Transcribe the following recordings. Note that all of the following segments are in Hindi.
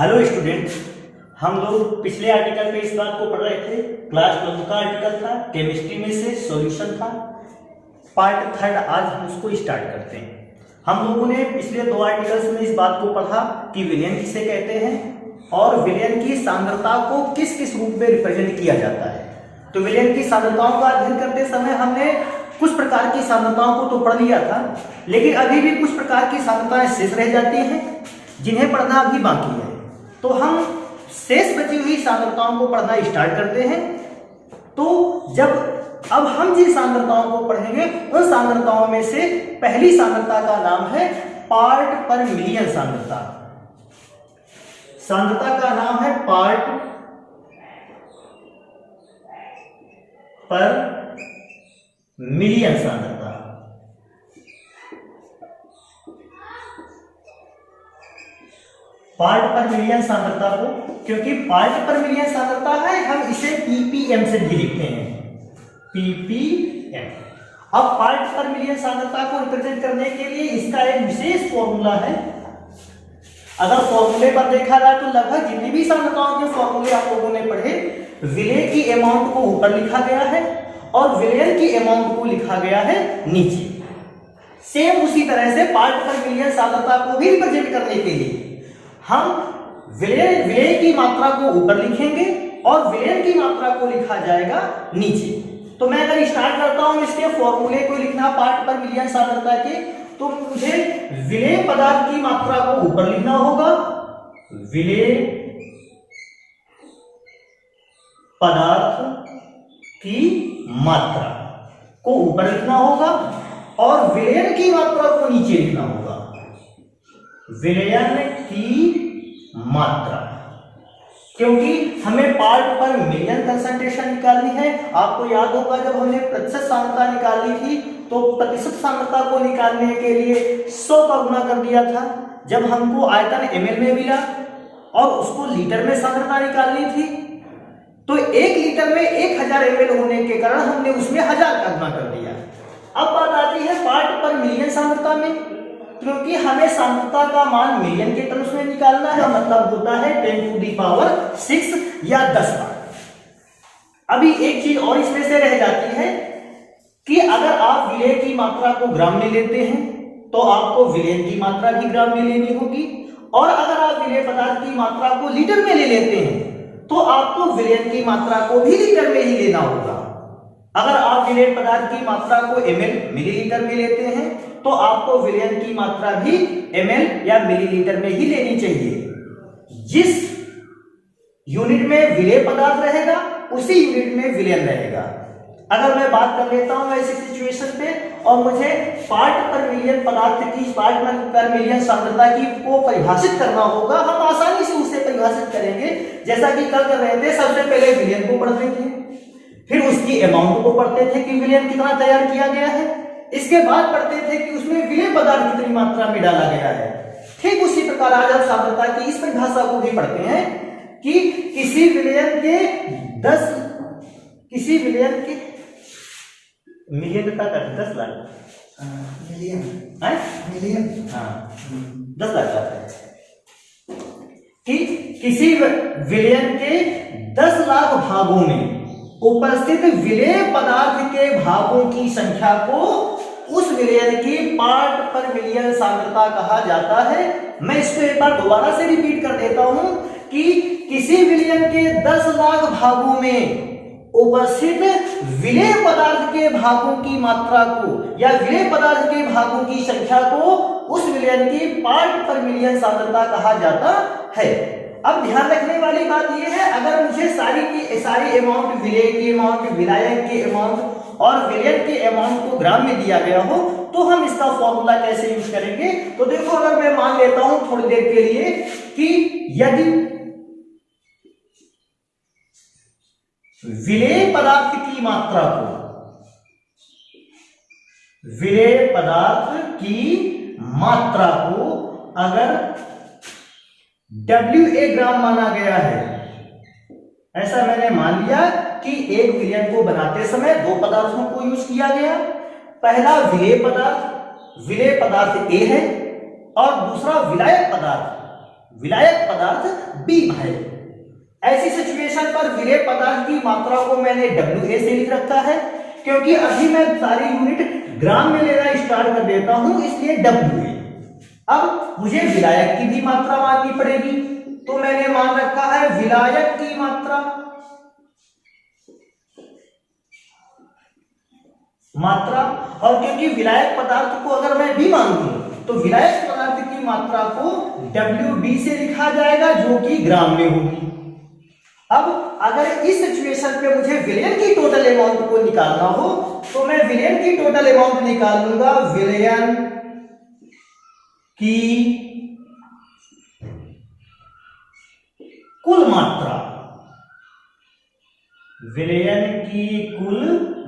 हेलो स्टूडेंट, हम लोग पिछले आर्टिकल पे इस बात को पढ़ रहे थे। क्लास 12 का आर्टिकल था, केमिस्ट्री में से सॉल्यूशन था, पार्ट थर्ड। आज हम उसको स्टार्ट करते हैं। हम लोगों ने पिछले दो आर्टिकल्स में इस बात को पढ़ा कि विलयन किसे कहते हैं और विलयन की सांद्रता को किस किस रूप में रिप्रेजेंट किया जाता है। तो विलयन की सांद्रताओं का अध्ययन करते समय हमने कुछ प्रकार की सांद्रताओं को तो पढ़ लिया था, लेकिन अभी भी कुछ प्रकार की सांद्रताएं शेष रह जाती हैं जिन्हें पढ़ना अभी बाकी है। तो हम शेष बची हुई सांद्रताओं को पढ़ना स्टार्ट करते हैं। तो अब हम जिन सांद्रताओं को पढ़ेंगे उन सांद्रताओं में से पहली सांद्रता का नाम है पार्ट पर मिलियन सांद्रता। सांद्रता का नाम है पार्ट पर मिलियन सांद्रता। पार्ट पर मिलियन सांद्रता को, क्योंकि पार्ट पर मिलियन सांद्रता है, हम इसे ppm से भी लिखते हैं, ppm। अब पार्ट पर मिलियन सांद्रता को रिप्रेजेंट करने के लिए इसका एक विशेष फॉर्मूला है। अगर फॉर्मूले पर देखा जाए तो लगभग जितनी भी सांद्रताओं के फॉर्मूले आप लोगों ने पढ़े, विलय की अमाउंट को ऊपर लिखा गया है और विलयन की अमाउंट को लिखा गया है नीचे। सेम उसी तरह से पार्ट पर मिलियन सांद्रता को भी रिप्रेजेंट करने के लिए हम विलय की मात्रा को ऊपर लिखेंगे और विलयन की मात्रा को लिखा जाएगा नीचे। तो मैं अगर स्टार्ट करता हूं इसके फॉर्मूले को लिखना पार्ट पर मिलियन सांद्रता के, तो मुझे विलय पदार्थ की मात्रा को ऊपर लिखना होगा, विलय पदार्थ की मात्रा को ऊपर लिखना होगा और विलयन की मात्रा को नीचे लिखना होगा, विलयन की मात्रा। क्योंकि हमें पार्ट पर मिलियन कंसंट्रेशन निकालनी है। आपको याद होगा जब हमने प्रतिशत सांद्रता निकाली थी तो प्रतिशत सांद्रता को निकालने के लिए 100 का गुना कर दिया था। जब हमको आयतन ml में मिला और उसको लीटर में सांद्रता निकालनी थी तो 1 लीटर में 1000 ml होने के कारण हमने उसमें 1000 का गुना कर दिया। अब बात आती है पार्ट पर मिलियन सांद्रता में, क्योंकि हमें सांद्रता का मान मिलियन के टर्म्स में निकालना है, मतलब होता है 10⁶ या 10 बार। अभी एक चीज और इसमें से रह जाती है कि अगर आप विलय की मात्रा को ग्राम में लेते हैं तो आपको विलयन की मात्रा भी ग्राम में लेनी होगी, और अगर आप विलय पदार्थ की मात्रा को लीटर में ले लेते हैं तो आपको विलयन की मात्रा को भी लीटर में ही लेना होगा। अगर आप विलय पदार्थ की मात्रा को ml मिलीलीटर में लेते हैं तो आपको विलयन की मात्रा भी ml या मिलीलीटर में ही लेनी चाहिए। जिस यूनिट में विलय पदार्थ रहेगा उसी यूनिट में विलयन रहेगा। अगर मैं बात कर लेता हूं ऐसी सिचुएशन पे और मुझे पार्ट पर मिलियन पदार्थ की, पार्ट पर मिलियन सांद्रता की को परिभाषित करना होगा, हम आसानी से उसे परिभाषित करेंगे। जैसा कि कल कर रहे थे, सबसे पहले विलयन को पढ़ते थे, फिर उसकी अमाउंट को पढ़ते थे कि विलयन कितना तैयार किया गया है, इसके बाद पढ़ते थे कि उसमें विलय पदार्थ कितनी मात्रा में डाला गया है। ठीक उसी प्रकार आज हम सांद्रता की इस परिभाषा को भी पढ़ते हैं कि किसी विलयन के मिलियन का 10 लाख मिलियन मिलियन, हाँ 10 लाख आता है कि किसी विलयन के 10 लाख भागों में उपस्थित विलय पदार्थ के भागों की संख्या को उस विलयन की पार्ट पर मिलियन सांद्रता कहा जाता है। मैं इसको एक बार दोबारा से रिपीट कर देता हूं कि किसी विलयन के 10 लाख भागों में उपस्थित विलय पदार्थ के भागों की मात्रा को या विलय पदार्थ के भागों की संख्या को उस विलयन की पार्ट पर मिलियन सांद्रता कहा जाता है। अब ध्यान रखने वाली बात यह है, अगर मुझे सारी की सारी अमाउंट, विलय की अमाउंट, विलायक की अमाउंट और विलयन के अमाउंट को ग्राम में दिया गया हो तो हम इसका फॉर्मूला कैसे यूज करेंगे। तो देखो, अगर मैं मान लेता हूं थोड़ी देर के लिए कि यदि विलय पदार्थ की मात्रा को, विलय पदार्थ की मात्रा को अगर WA ग्राम माना गया है, ऐसा मैंने मान लिया कि एक विलयन को बनाते समय दो पदार्थों को यूज किया गया। पहला विलय पदार्थ A है और दूसरा विलायक पदार्थ विलायक पदार्थ B है। ऐसी सिचुएशन पर विलेय पदार्थ की मात्रा को मैंने WA से लिख रखा है, क्योंकि अभी मैं सारी यूनिट ग्राम में लेना स्टार्ट कर देता हूं, इसलिए WA। अब मुझे विलायक की भी मात्रा माननी पड़ेगी, तो मैंने मान रखा है विलायक की मात्रा और क्योंकि विलायक पदार्थ को अगर मैं B मान लूं तो विलायक पदार्थ की मात्रा को WB से लिखा जाएगा, जो कि ग्राम में होगी। अब अगर इस सिचुएशन पे मुझे विलयन की टोटल अमाउंट को निकालना हो तो मैं विलयन की टोटल अमाउंट निकाल लूंगा, विलयन की कुल मात्रा, विलयन की कुल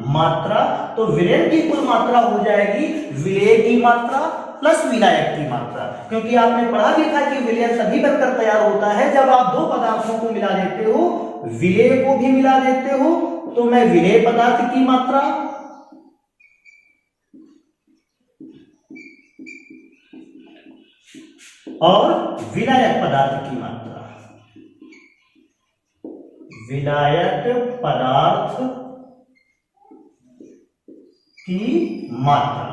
मात्रा। तो विलयन की कुल मात्रा हो जाएगी विलेय की मात्रा प्लस विलायक की मात्रा, क्योंकि आपने पढ़ा भी था कि विलयन तभी बनकर तैयार होता है जब आप दो पदार्थों को मिला देते हो, विलेय को भी मिला देते हो। तो मैं विलेय पदार्थ की मात्रा और विलायक पदार्थ की मात्रा, विलायक पदार्थ की मात्रा।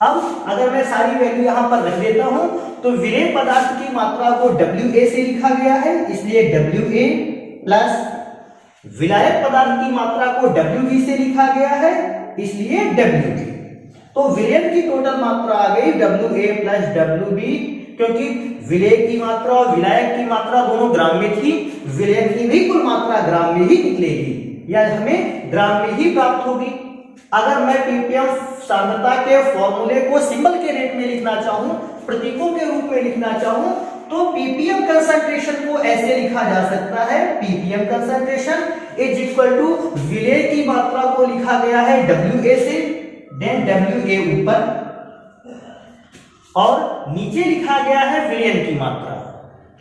अब अगर मैं सारी वैल्यू यहां पर रख देता हूं तो विलेय पदार्थ की मात्रा को WA से लिखा गया है, इसलिए WA प्लस विलायक पदार्थ की मात्रा को WB से लिखा गया है, इसलिए WB। तो विलयन की टोटल मात्रा आ गई WA प्लस WB, क्योंकि विलेय की मात्रा और विलायक की मात्रा दोनों ग्राम में थी, विलयन की भी कुल मात्रा ग्राम में ही निकलेगी या हमें ग्राम में ही प्राप्त होगी। अगर मैं ppm सांद्रता के फॉर्मूले को सिंबल के रेट में लिखना चाहूं, प्रतीकों के रूप में लिखना चाहूं, तो ppm कंसंट्रेशन को ऐसे लिखा जा सकता है, ppm concentration is equal to विलेय की मात्रा को लिखा गया है WA से, देन WA ऊपर और नीचे लिखा गया है विलयन की मात्रा,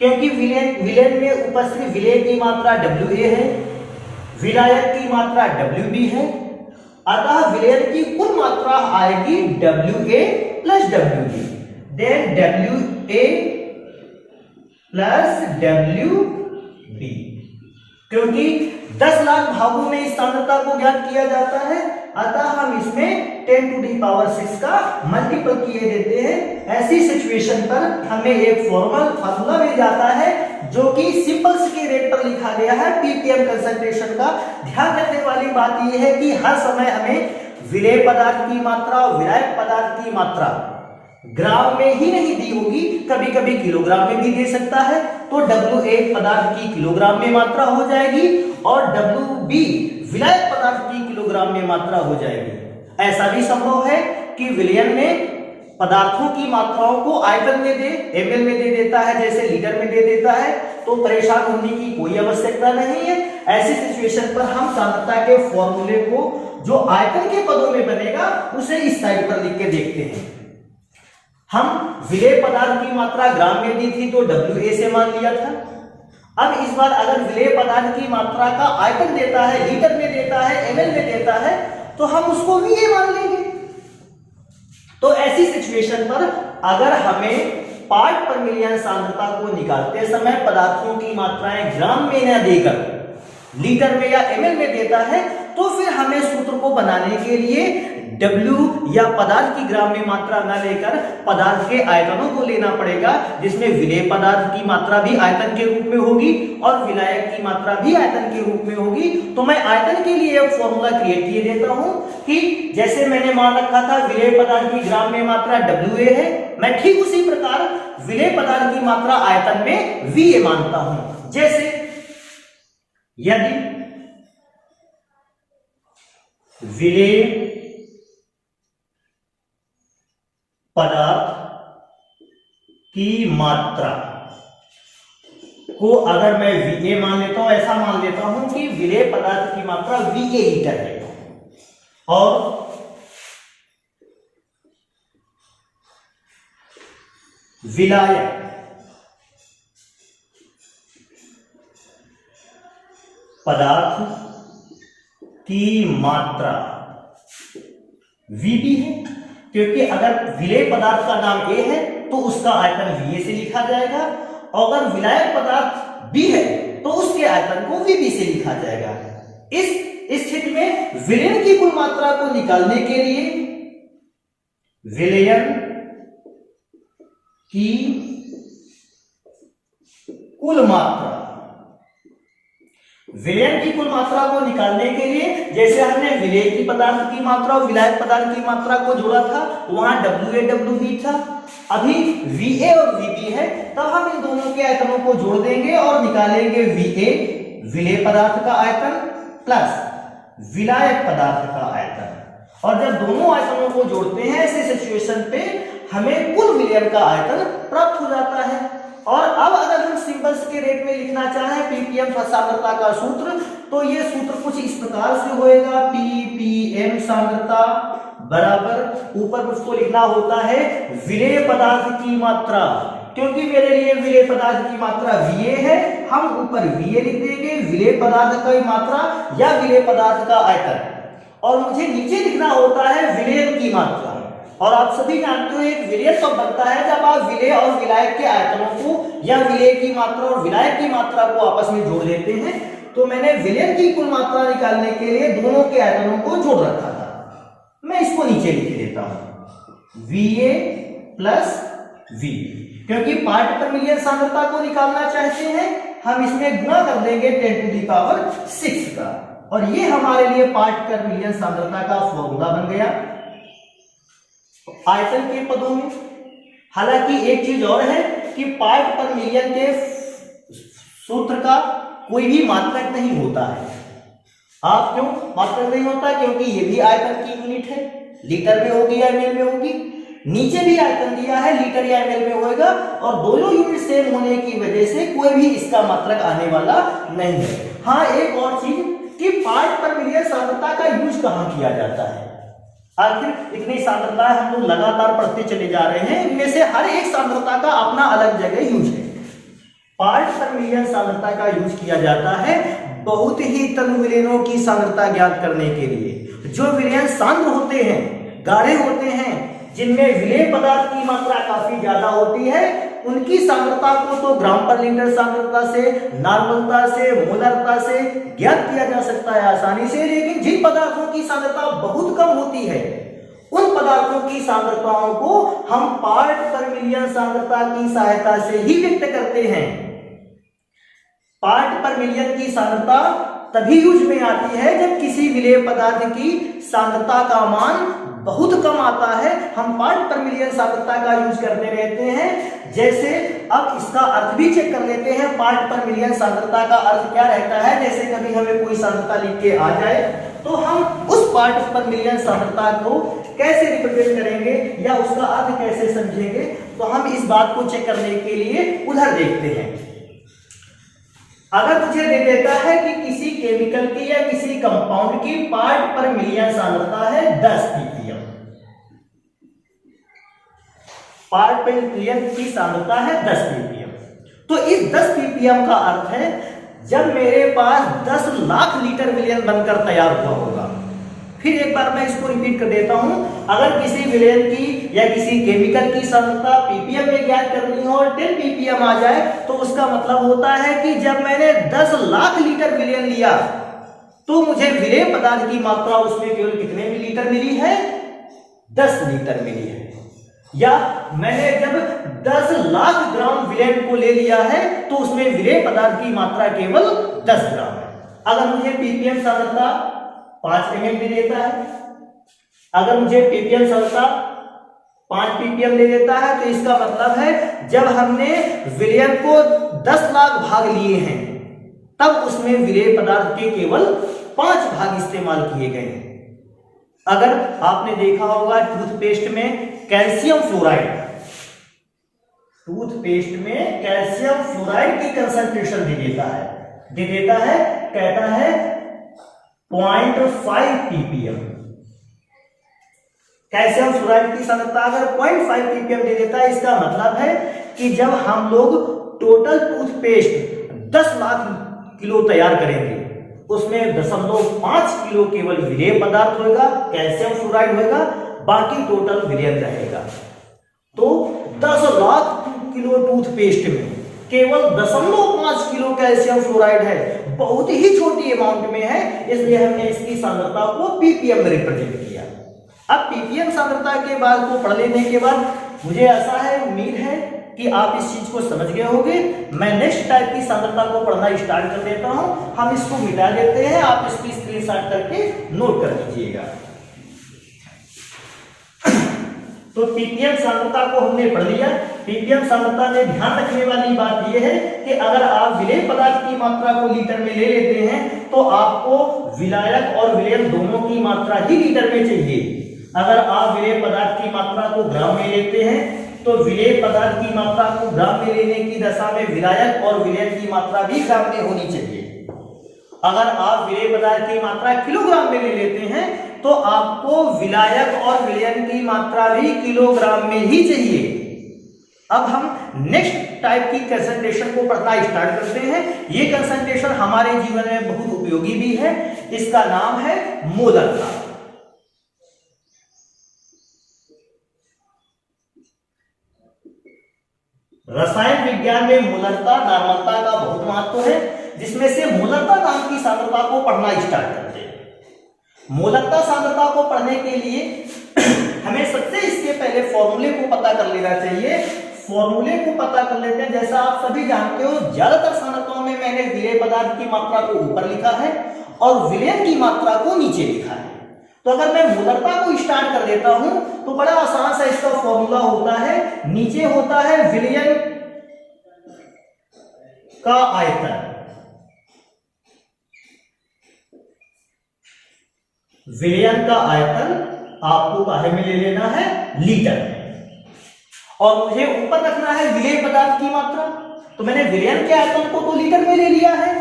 क्योंकि विलयन में उपस्थित विलेय की मात्रा WA है, विलायक की मात्रा WB है, अतः विलयन की कुल मात्रा आएगी WA plus WB, then WA plus WB। क्योंकि 10 लाख भागों में इस सांद्रता को ज्ञात किया जाता है, अतः हम इसमें 10 टू दी पावर 6 का मल्टीपल किए देते हैं। ऐसी सिचुएशन पर हमें एक फार्मूला मिल जाता है जो कि सिंपल्स के रेट पर लिखा गया है ppm कंसंट्रेशन का। ध्यान रखने वाली बात यह है कि हर समय हमें विलेय पदार्थ की मात्रा और विलायक पदार्थ की मात्रा ग्राम में ही नहीं दी होगी, कभी कभी किलोग्राम में भी दे सकता है। तो WA पदार्थ की किलोग्राम में मात्रा हो जाएगी और WB विलायक पदार्थ की किलोग्राम में मात्रा हो जाएगी। ऐसा भी संभव है कि विलयन में पदार्थों की मात्राओं को आयतन में दे, ml में दे देता है, जैसे लीटर में दे देता है, तो परेशान होने की कोई आवश्यकता नहीं है। ऐसी सिचुएशन पर हम सांद्रता के फॉर्मूले को जो आयतन के पदों में बनेगा उसे इस साइड पर लिख के देखते हैं। हम विलेय पदार्थ की मात्रा ग्राम में दी थी तो WA से मान लिया था। अब इस बार अगर विलेय पदार्थ की मात्रा का आयतन देता है, लीटर में देता है, ml में देता है, तो हम उसको VA मान लेंगे। तो ऐसी सिचुएशन पर अगर हमें पार्ट पर मिलियन सांद्रता को निकालते समय पदार्थों की मात्राएं ग्राम में न देकर लीटर में या ml में देता है, तो फिर हमें सूत्र को बनाने के लिए W या पदार्थ की ग्राम में मात्रा न लेकर पदार्थ के आयतनों को लेना पड़ेगा, जिसमें विलेय पदार्थ की मात्रा भी आयतन के रूप में होगी और विलायक की मात्रा भी आयतन के रूप में होगी। तो मैं आयतन के लिए एक फॉर्मूला क्रिएट किए देता हूं कि जैसे मैंने मान रखा था विलेय पदार्थ की ग्राम में मात्रा WA है, मैं ठीक उसी प्रकार विलेय पदार्थ की मात्रा आयतन में VA मानता हूं। जैसे यदि विलेय पदार्थ की मात्रा को अगर मैं VA मान लेता हूं, ऐसा मान लेता हूं कि विलेय पदार्थ की मात्रा VA लीटर है और विलायक पदार्थ की मात्रा VB है, क्योंकि अगर विलेय पदार्थ का नाम A है तो उसका आयतन VA से लिखा जाएगा अगर विलायक पदार्थ बी है तो उसके आयतन को वीबी से लिखा जाएगा। इस स्थिति में विलयन की कुल मात्रा को निकालने के लिए विलयन की कुल मात्रा, विलयन की कुल मात्रा को निकालने के लिए जैसे हमने विलेय की पदार्थ की मात्रा और विलायक पदार्थ की मात्रा को जोड़ा था, वहां WA WB था, अभी VA और VB है, तब हम इन दोनों के आयतनों को जोड़ देंगे और निकालेंगे VA विलेय पदार्थ का आयतन प्लस विलायक पदार्थ का आयतन। और जब दोनों आयतनों को जोड़ते हैं ऐसे सिचुएशन पे हमें कुल विलयन का आयतन प्राप्त हो जाता है। और अब अगर हम सिंबल्स के रेट में लिखना चाहें ppm सांद्रता का सूत्र, तो ये सूत्र कुछ इस प्रकार से होएगा, ppm सांद्रता बराबर ऊपर मुझको लिखना होता है विलेय पदार्थ की मात्रा, क्योंकि मेरे लिए विलेय पदार्थ की मात्रा VA है, हम ऊपर VA लिख देंगे, विलेय पदार्थ की मात्रा या विलेय पदार्थ का आयतन, और मुझे नीचे लिखना होता है विलयन की मात्रा। और आप सभी जानते हो एक विलयन तब बनता है जब आप विलेय और विलायक के आयतनों को या विलेय की मात्रा और विलायक की मात्रा को आपस में जोड़ देते हैं। तो मैंने विलयन की कुल मात्रा निकालने के लिए दोनों के आयतनों को जोड़ रखा था, मैं इसको नीचे लिख देता हूं VA प्लस V, क्योंकि पार्ट पर मिलियन सांद्रता को निकालना चाहते हैं, हम इसमें गुणा कर देंगे 10⁶ का, और ये हमारे लिए पार्ट पर मिलियन सांद्रता का फॉर्मूला बन गया आयतन के पदों में। हालांकि एक चीज और है कि पार्ट पर मिलियन के सूत्र का कोई भी मात्रक नहीं होता है। आप क्यों मात्रक नहीं होता? क्योंकि ये भी आयतन की यूनिट है, लीटर में होगी या एमएल में होगी, नीचे भी आयतन दिया है लीटर या एमएल में होगा, और दोनों यूनिट सेम होने की वजह से कोई भी इसका मात्रक आने वाला नहीं है। हाँ, एक और चीज कि पार्ट पर मिलियन सांद्रता का यूज कहां किया जाता है। आखिर इतनी सांद्रता हम लोग लगातार पढ़ते चले जा रहे हैं, इनमें से हर एक सांद्रता का अपना अलग जगह यूज है। पार्ट पर मिलियन सांद्रता का यूज किया जाता है बहुत ही तनु विलयनों की सांद्रता ज्ञात करने के लिए। जो विलयन सांद्र होते हैं, गाढ़े होते हैं, जिनमें विलेय पदार्थ की मात्रा काफी ज्यादा होती है, उनकी सांद्रता को तो ग्राम पर लीटर सांद्रता से, नॉर्मलता से, मोलरता से ज्ञात किया जा सकता है आसानी से। लेकिन जिन पदार्थों की सांद्रता बहुत कम होती है, उन पदार्थों की सांद्रताओं को हम पार्ट पर मिलियन सांद्रता की सहायता से ही व्यक्त करते हैं। पार्ट पर मिलियन की सांद्रता तभी यूज में आती है जब किसी विलेय पदार्थ की सांद्रता का मान बहुत कम आता है, हम पार्ट पर मिलियन सांद्रता का यूज करते रहते हैं। जैसे अब इसका अर्थ भी चेक कर लेते हैं, पार्ट पर मिलियन सांद्रता का अर्थ क्या रहता है। जैसे कभी हमें कोई सांद्रता लिख के आ जाए तो हम उस पार्ट पर मिलियन सांद्रता को कैसे रिप्रेजेंट करेंगे या उसका अर्थ कैसे समझेंगे, तो हम इस बात को चेक करने के लिए उधर देखते हैं। अगर मुझे दे देता है कि किसी केमिकल की या किसी कंपाउंड की पार्ट पर मिलियन सांद्रता है 10 ppm, पार्ट पर मिलियन की सांद्रता है 10 ppm, तो इस 10 ppm का अर्थ है जब मेरे पास 10 लाख लीटर विलयन बनकर तैयार हुआ होगा। फिर एक बार मैं इसको रिपीट कर देता हूं, अगर किसी विलयन की या किसी केमिकल की सांद्रता ppm में ज्ञात करनी हो और 10 ppm आ जाए, तो उसका मतलब होता है कि जब मैंने 10 लाख लीटर विलयन लिया तो मुझे विलेय पदार्थ की मात्रा उसमें केवल कितने मिलीलीटर मिली है? 10 लीटर मिली है। या मैंने जब 10 लाख ग्राम विलयन को ले लिया है तो उसमें विलेय पदार्थ की मात्रा केवल 10 ग्राम है। अगर मुझे ppm सांद्रता 5 ml दे देता है, अगर मुझे ppm सांद्रता 5 ppm ले देता है, तो इसका मतलब है जब हमने विलयन को 10 लाख भाग लिए हैं तब उसमें विलेय पदार्थ के केवल 5 भाग इस्तेमाल किए गए हैं। अगर आपने देखा होगा टूथपेस्ट में कैल्शियम फ्लोराइड, टूथपेस्ट में कैल्शियम फ्लोराइड की कंसंट्रेशन दे देता है कहता है 0.5 ppm। कैल्शियम फ्लोराइड की सांद्रता अगर 0.5 ppm दे देता है, इसका मतलब है कि जब हम लोग टोटल टूथपेस्ट 10 लाख किलो तैयार करेंगे, उसमें 0.5 किलो केवल विलेय पदार्थ होगा, कैल्शियम फ्लोराइड होगा, बाकी टोटल विलयन रहेगा। तो 10 लाख किलो टूथपेस्ट में केवल 0.5 किलो कैल्शियम फ्लोराइड है, बहुत ही छोटी अमाउंट में है, इसलिए हमने इसकी सांद्रता को ppm में रिप्रेजेंट किया। अब ppm सांद्रता के बाद को पढ़ लेने के बाद मुझे ऐसा है, उम्मीद है कि आप इस चीज को समझ गए होंगे। मैं नेक्स्ट टाइप की सांद्रता को पढ़ना स्टार्ट कर देता हूं। हम इसको मिटा देते हैं, आप इसकी स्क्रीनशॉट करके नोट कर लीजिएगा। तो ppm सांद्रता को हमने पढ़ लिया। ppm सांद्रता में ध्यान रखने वाली बात यह है कि अगर आप विलेय पदार्थ की मात्रा को लीटर में ले लेते हैं तो आपको विलायक और विलयन दोनों की मात्रा ही लीटर में चाहिए। अगर आप विलेय पदार्थ की मात्रा को ग्राम में लेते हैं तो विलेय पदार्थ की मात्रा को ग्राम में लेने की दशा में विलायक और विलयन की मात्रा भी ग्राम में होनी चाहिए। अगर आप विलेय पदार्थ की मात्रा किलोग्राम में ले लेते हैं तो आपको विलायक और विलयन की मात्रा भी किलोग्राम में ही चाहिए। अब हम नेक्स्ट टाइप की कंसंट्रेशन को पढ़ना स्टार्ट करते हैं। ये कंसंट्रेशन हमारे जीवन में बहुत उपयोगी भी है। इसका नाम है मोलरता। रसायन विज्ञान में मोलरता, नॉर्मलता का बहुत महत्व है, जिसमें से मोलरता नाम की सांद्रता को पढ़ना स्टार्ट करते हैं। मोलरता सांद्रता को पढ़ने के लिए हमें सबसे इसके पहले फॉर्मूले को पता कर लेना चाहिए। फॉर्मूले को पता कर लेते हैं। जैसा आप सभी जानते हो, ज्यादातर सांद्रताओं में मैंने विलेय पदार्थ की मात्रा को ऊपर लिखा है और विलयन की मात्रा को नीचे लिखा है। तो अगर मैं मोलरता को स्टार्ट कर देता हूं तो बड़ा आसान सा इसका फॉर्मूला होता है। नीचे होता है विलयन का आयतन, विलयन का आयतन आपको काहे में ले लेना है, लीटर में, और मुझे ऊपर रखना है विलेय पदार्थ की मात्रा। तो मैंने विलयन के आयतन को तो लीटर में ले लिया है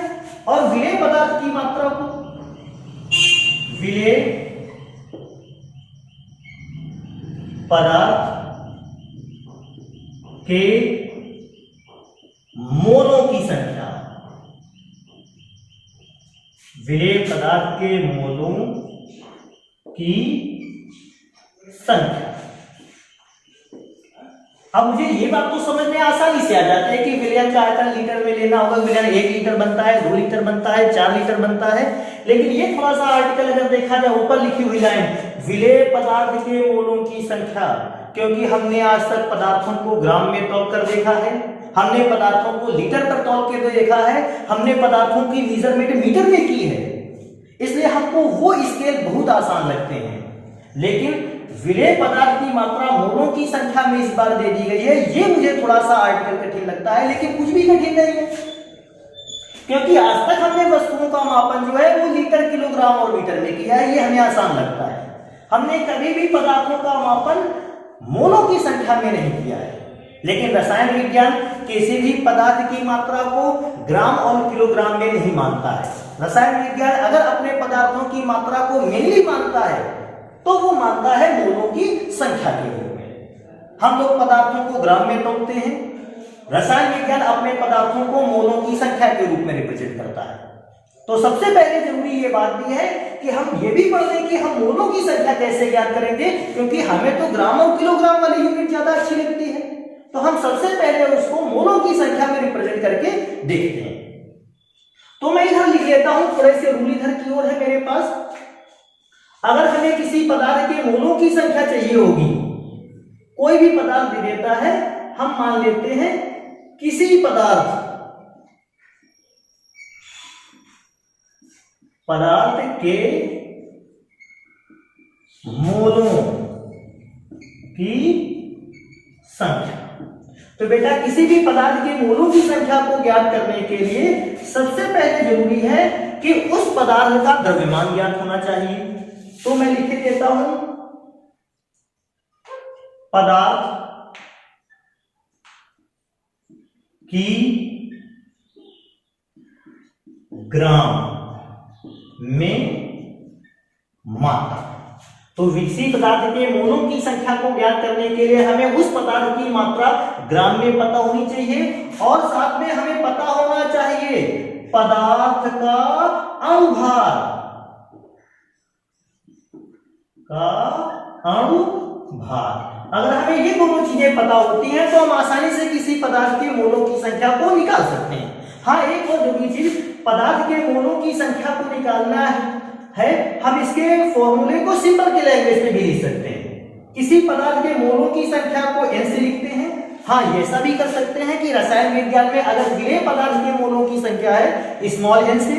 और विलेय पदार्थ की मात्रा को विलेय पदार्थ के मोलों की संख्या, विलेय पदार्थ के मोलों की संख्या। अब मुझे ये बात तो समझ में आसानी से आ जाता है कि विलयन का आयतन लीटर में लेना होगा। विलयन 1 लीटर बनता है, 2 लीटर बनता है, 4 लीटर बनता है। लेकिन ये थोड़ा सा आर्टिकल अगर देखा जाए, ऊपर लिखी हुई लाइन विलेय पदार्थ के मोलों की संख्या, क्योंकि हमने आज तक पदार्थों को ग्राम में तौल कर देखा है, हमने पदार्थों को लीटर पर तौल के देखा है, हमने पदार्थों की मेजरमेंट मीटर में की है, इसलिए हमको वो स्केल बहुत आसान लगते हैं। लेकिन विलेय पदार्थ की मात्रा मोलों की संख्या में इस बार दे दी गई है, ये मुझे थोड़ा सा आर्टिकल कठिन लगता है, लेकिन कुछ भी कठिन नहीं है, क्योंकि आज तक हमने वस्तुओं का मापन जो है वो लीटर, किलोग्राम और मीटर में किया है, ये हमें आसान लगता है। हमने कभी भी पदार्थों का मापन मोलों की संख्या में नहीं किया है। लेकिन रसायन विज्ञान किसी भी पदार्थ की मात्रा को ग्राम और किलोग्राम में नहीं मानता है। रसायन विज्ञान अगर अपने पदार्थों की मात्रा को मेनली मानता है तो वो मानता है मोलों की संख्या के रूप में। हम लोग पदार्थों को ग्राम में तौलते हैं, रसायन विज्ञान अपने पदार्थों को मोलों की संख्या के रूप में रिप्रेजेंट करता है। तो सबसे पहले जरूरी ये बात भी है कि हम ये भी पढ़ लें कि हम मोलों की संख्या कैसे ज्ञात करेंगे, क्योंकि हमें तो ग्राम और किलोग्राम वाली यूनिट ज्यादा अच्छी लगती है। तो हम सबसे पहले उसको मोलों की संख्या में रिप्रेजेंट करके देखते हैं। तो मैं इधर लिख लेता हूं, थोड़े से रूल इधर की ओर है मेरे पास। अगर हमें किसी पदार्थ के मोलों की संख्या चाहिए होगी, कोई भी पदार्थ दे देता है, हम मान लेते हैं किसी पदार्थ के मोलों की संख्या। तो बेटा किसी भी पदार्थ के मोलों की संख्या को ज्ञात करने के लिए सबसे पहले जरूरी है कि उस पदार्थ का द्रव्यमान ज्ञात होना चाहिए। तो मैं लिख देता हूं पदार्थ की ग्राम में मात्रा। तो विकसित पदार्थ के मोलों की संख्या को ज्ञात करने के लिए हमें उस पदार्थ की मात्रा ग्राम में पता होनी चाहिए, और साथ में हमें पता होना चाहिए पदार्थ का अणुभार, अगर हमें ये दोनों चीजें पता होती हैं तो हम आसानी से किसी पदार्थ के मोलों की संख्या को निकाल सकते हैं। हाँ, एक और जरूरी चीज, पदार्थ के मोलों की संख्या को निकालना है हम इसके फॉर्मूले को सिंपल के लैंग्वेज में भी लिख सकते हैं। किसी पदार्थ के मोलों की संख्या को n से लिखते हैं। हाँ, ये ऐसा भी कर सकते हैं कि रसायन विज्ञान में अगर विलेय पदार्थ के मोलों की संख्या है स्मॉल n से,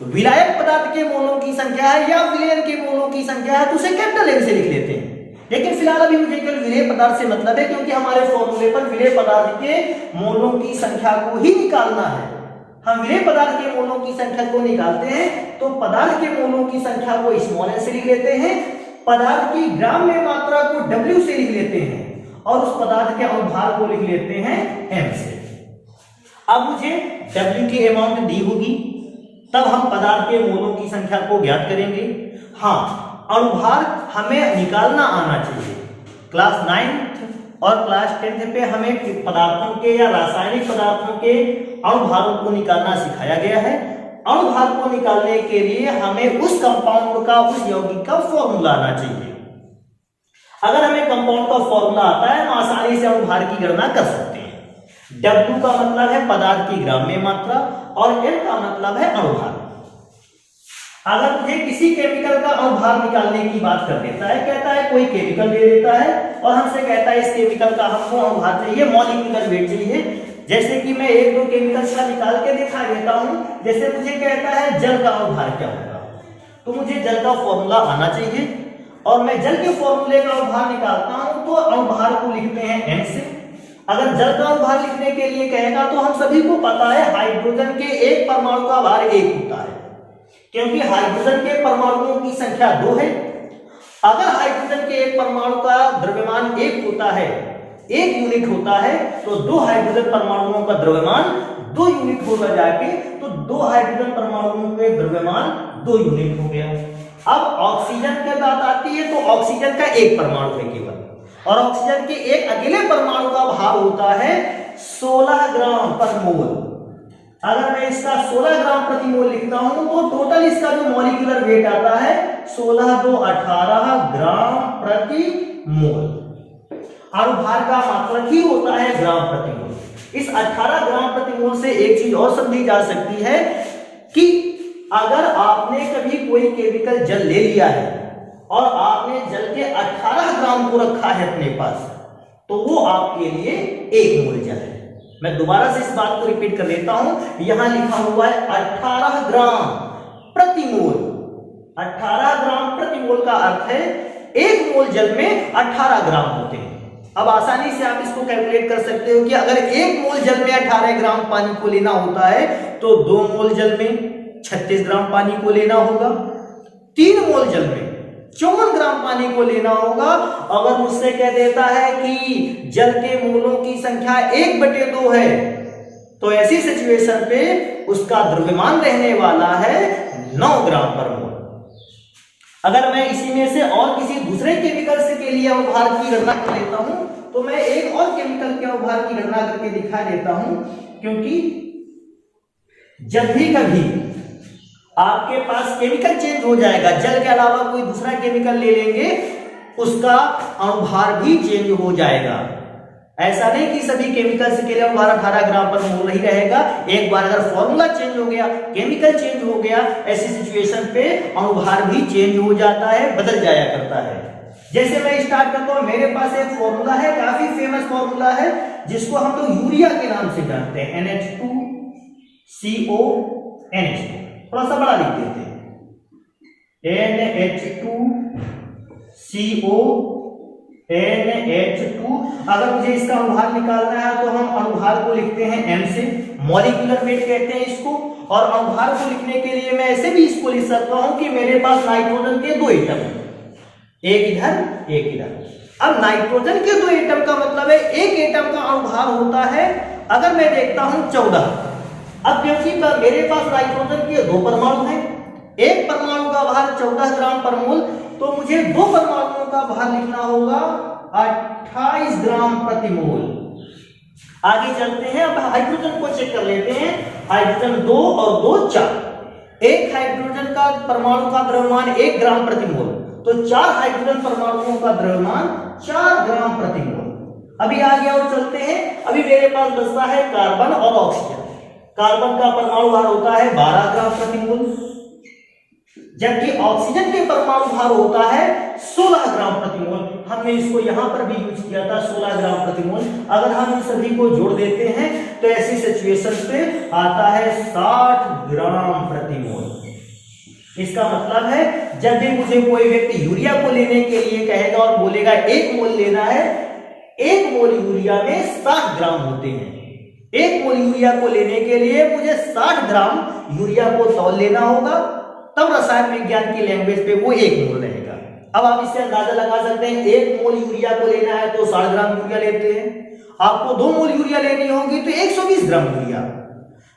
विलायक पदार्थ के मोलों की संख्या है या विलयन के मोलों की संख्या है तो उसे कैपिटल N से लिख लेते हैं। लेकिन फिलहाल अभी मुझे केवल विलेय पदार्थ से मतलब है, क्योंकि हमारे फॉर्मूले पर विलेय पदार्थ के मोलों की संख्या को ही निकालना है। हम विलेय पदार्थ के मोलों की संख्या को निकालते हैं तो पदार्थ के मोलों की संख्या को स्मॉल n से लिख लेते हैं, पदार्थ की ग्राम में मात्रा को W से लिख लेते हैं और उस पदार्थ के अनुभार को लिख लेते हैं M से। अब मुझे W की अमाउंट दी होगी, तब हम पदार्थ के मोलों की संख्या को ज्ञात करेंगे। हाँ, अनुभार हमें निकालना आना चाहिए। क्लास 9th और क्लास 10th पे हमें पदार्थों के या रासायनिक पदार्थों के अनुभारों को निकालना सिखाया गया है। अनुभार को निकालने के लिए हमें उस कंपाउंड का, उस यौगिक का फॉर्मूला आना चाहिए। अगर हमें कंपाउंड का फॉर्मूला आता है तो आसानी से अनुभार की गणना कर सकते हैं। W का मतलब है पदार्थ की ग्राम में मात्रा और N का मतलब है अनुभार। अगर मुझे किसी केमिकल का अनुभार निकालने की बात कर देता है, कहता है कोई केमिकल दे देता है और हमसे कहता है इस केमिकल का हमको अनुभार चाहिए, मॉलिक्यूलर वेट चाहिए। जैसे कि मैं एक दो केमिकल्स का निकाल के दिखा देता हूं। जैसे मुझे कहता है जल का अनुभार क्या होगा, तो मुझे जल का फॉर्मूला आना चाहिए और मैं जल के फॉर्मूले का अनुभार निकालता हूं तो अनुभार को लिखते हैं N से। अगर जल का अनुभार लिखने के लिए कहेगा तो हम सभी को पता है हाइड्रोजन के एक परमाणु का भार 1 होता है, क्योंकि हाइड्रोजन के परमाणुओं की संख्या 2 है। अगर हाइड्रोजन के एक परमाणु का द्रव्यमान 1 होता है, 1 यूनिट होता है, तो 2 हाइड्रोजन परमाणुओं का द्रव्यमान 2 यूनिट होगा जाके, तो 2 हाइड्रोजन परमाणुओं के द्रव्यमान 2 यूनिट हो गया। अब ऑक्सीजन की बात आती है तो ऑक्सीजन का एक परमाणु है केवल, और ऑक्सीजन के एक अकेले परमाणु का भार होता है 16 ग्राम पर मोल। अगर मैं इसका 16 ग्राम प्रति मोल लिखता हूं तो टोटल इसका जो मॉलिक्यूलर वेट आता है 16 2 18 ग्राम प्रति मोल। अनुभार का मात्रक ही होता है ग्राम प्रति मोल। इस 18 ग्राम प्रति मोल से एक चीज और समझी जा सकती है कि अगर आपने कभी कोई केमिकल जल ले लिया है और आपने जल के 18 ग्राम को रखा है अपने पास, तो वो आपके लिए 1 मोल जल है। मैं दोबारा से इस बात को रिपीट कर देता हूं, यहां लिखा हुआ है 18 ग्राम प्रति मोल। 18 ग्राम प्रति मोल का अर्थ है 1 मोल जल में 18 ग्राम होते हैं। अब आसानी से आप इसको कैलकुलेट कर सकते हो कि अगर 1 मोल जल में 18 ग्राम पानी को लेना होता है तो 2 मोल जल में 36 ग्राम पानी को लेना होगा, 3 मोल जल में 54 ग्राम पानी को लेना होगा। अगर मुझसे कह देता है कि जल के मोलों की संख्या 1/2 है, तो ऐसी सिचुएशन पे उसका द्रव्यमान रहने वाला है 9 ग्राम पर मोल। अगर मैं इसी में से और किसी दूसरे केमिकल से के लिए अनुभार की गणना कर लेता हूं, तो मैं एक और केमिकल के अनुभार की गणना करके दिखा देता हूं, क्योंकि जब भी कभी आपके पास केमिकल चेंज हो जाएगा, जल के अलावा कोई दूसरा केमिकल ले लेंगे, उसका अनुभार भी चेंज हो जाएगा। ऐसा नहीं कि सभी केमिकल्स के लिए अनुभार 18 ग्राम पर मोल ही रहेगा। एक बार अगर फॉर्मूला चेंज हो गया, केमिकल चेंज हो गया, ऐसी सिचुएशन पे अनुभार भी चेंज हो जाता है, बदल जाया करता है। जैसे मैं स्टार्ट करता हूं, मेरे पास एक फॉर्मूला है, काफी फेमस फॉर्मूला है, जिसको हम लोग यूरिया के नाम से जानते हैं, NH2CO NH2। थोड़ा सा बड़ा लिख देते हैं, NH2CONH2। अगर मुझे इसका अनुभार निकालना है तो हम अनुभार को लिखते हैं M से, मॉलिक्यूलर वेट कहते हैं इसको। और अनुभार को लिखने के लिए मैं ऐसे भी इसको लिख सकता हूं कि मेरे पास नाइट्रोजन के 2 एटम हैं, एक इधर एक इधर। अब नाइट्रोजन के 2 एटम का मतलब है एक एटम का अनुभार होता है, अगर मैं देखता हूं 14। अब क्योंकि मेरे पास नाइट्रोजन के 2 परमाणु हैं, एक परमाणु का भार 14 ग्राम पर मोल, तो मुझे 2 परमाणुओं का भार लिखना होगा 28 ग्राम प्रति मोल। आगे चलते हैं, अब हाइड्रोजन को चेक कर लेते हैं। हाइड्रोजन 2 और 2 4। एक हाइड्रोजन का परमाणु का द्रव्यमान 1 ग्राम प्रति मोल, तो 4 हाइड्रोजन परमाणुओं का द्रव्यमान 4 ग्राम प्रति मोल। अभी आगे और चलते हैं। अभी मेरे पास बचता है कार्बन और ऑक्सीजन। कार्बन का परमाणु भार होता है 12 ग्राम प्रति मोल, जबकि ऑक्सीजन के परमाणु भार होता है 16 ग्राम प्रति मोल। हमने इसको यहां पर भी यूज किया था 16 ग्राम प्रति मोल। अगर हम इन सभी को जोड़ देते हैं तो ऐसी सिचुएशन पे आता है 60 ग्राम प्रति मोल। इसका मतलब है जब भी मुझे कोई व्यक्ति यूरिया को लेने के लिए कहेगा और बोलेगा 1 मोल लेना है, 1 मोल यूरिया में 60 ग्राम होते हैं। 1 मोल यूरिया को लेने के लिए मुझे 60 ग्राम यूरिया को तौल लेना होगा, तब रसायन विज्ञान की लैंग्वेज पे वो 1 मोल रहेगा। अब आप इससे अंदाजा लगा सकते हैं 1 मोल यूरिया को लेना है तो 60 ग्राम यूरिया लेते हैं। आपको 2 मोल यूरिया लेनी होगी तो 120 ग्राम यूरिया।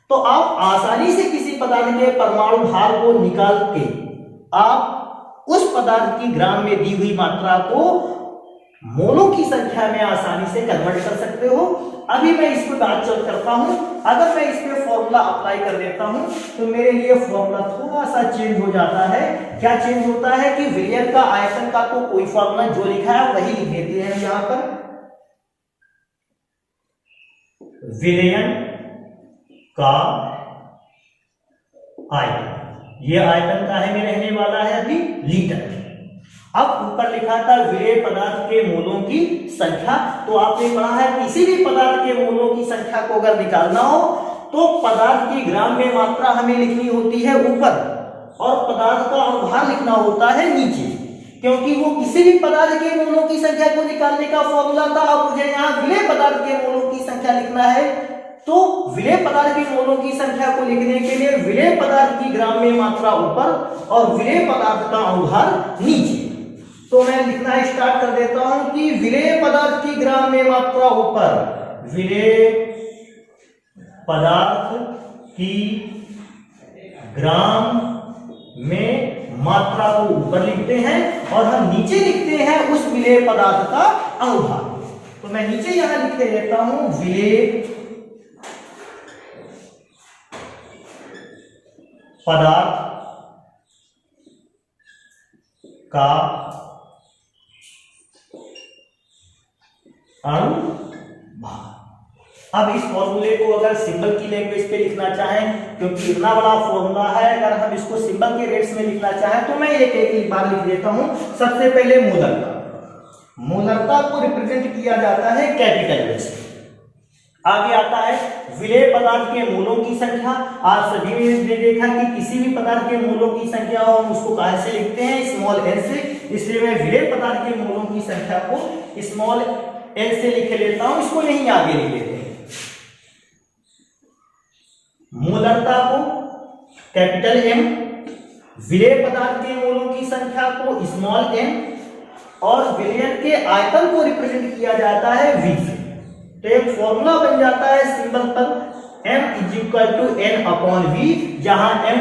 तो आप आसानी से किसी पदार्थ के परमाणु भार को निकाल के आप उस पदार्थ की ग्राम में दी हुई मात्रा को मोलों की संख्या में आसानी से कन्वर्ट कर सकते हो। अभी मैं इस पर बात करता हूं। अगर मैं इस पे फॉर्मूला अप्लाई कर देता हूं तो मेरे लिए फॉर्मूला थोड़ा सा चेंज हो जाता है। क्या चेंज होता है कि विलयन का आयतन का तो कोई फॉर्मूला जो लिखा है वही लिख देते हैं। यहां पर विलयन का आयतन, ये आयतन का है में रहने वाला है अभी लीटर। अब ऊपर लिखा था विलेय पदार्थ के मोलों की संख्या। तो आपने पढ़ा है किसी भी पदार्थ के मोलों की संख्या को अगर निकालना हो तो पदार्थ की ग्राम में मात्रा हमें लिखनी होती है ऊपर और पदार्थ का अनुभार लिखना होता है नीचे, क्योंकि वो किसी भी पदार्थ के मोलों की संख्या को निकालने का फॉर्मूला था। अब मुझे यहाँ विलेय पदार्थ के मोलों की संख्या लिखना है, तो विलेय पदार्थ के मोलों की संख्या को लिखने के लिए विलेय पदार्थ की ग्राम में मात्रा ऊपर और विलेय पदार्थ का अनुभार नीचे। तो मैं लिखना स्टार्ट कर देता हूं कि विलेय पदार्थ की ग्राम में मात्रा ऊपर, विलेय पदार्थ की ग्राम में मात्रा को ऊपर लिखते हैं और हम नीचे लिखते हैं उस विलेय पदार्थ का अनुभार। तो मैं नीचे यहां लिख के देता हूं विलेय पदार्थ का अनुभार। अब इस फॉर्मूले को अगर सिंबल की लैंग्वेज पे लिखना चाहें, क्योंकि इतना बड़ा फॉर्मूला है, अगर हम इसको सिंबल के रेट्स में लिखना चाहें तो मैं एक बार लिख देता हूं। सबसे पहले मोलरता, मोलरता को रिप्रेजेंट किया जाता है कैपिटल एम से। आगे आता है विलेय पदार्थ के मोलों की संख्या। आप सभी ने देखा कि किसी भी पदार्थ के मोलों की संख्या हो हम उसको कहां से लिखते हैं, स्मॉल एन से। इसलिए मैं विलेय पदार्थ के मोलों की संख्या को स्मॉल एन से लिख लेता हूं, इसको यहीं आगे लिख लेते हैं। मोलरता को कैपिटल एम, विलेय पदार्थ के मोलों की संख्या को स्मॉल एम और विलयन के आयतन को रिप्रेजेंट किया जाता है वी से। तो एक फॉर्मूला बन जाता है सिंबल पर m = n/v, जहां m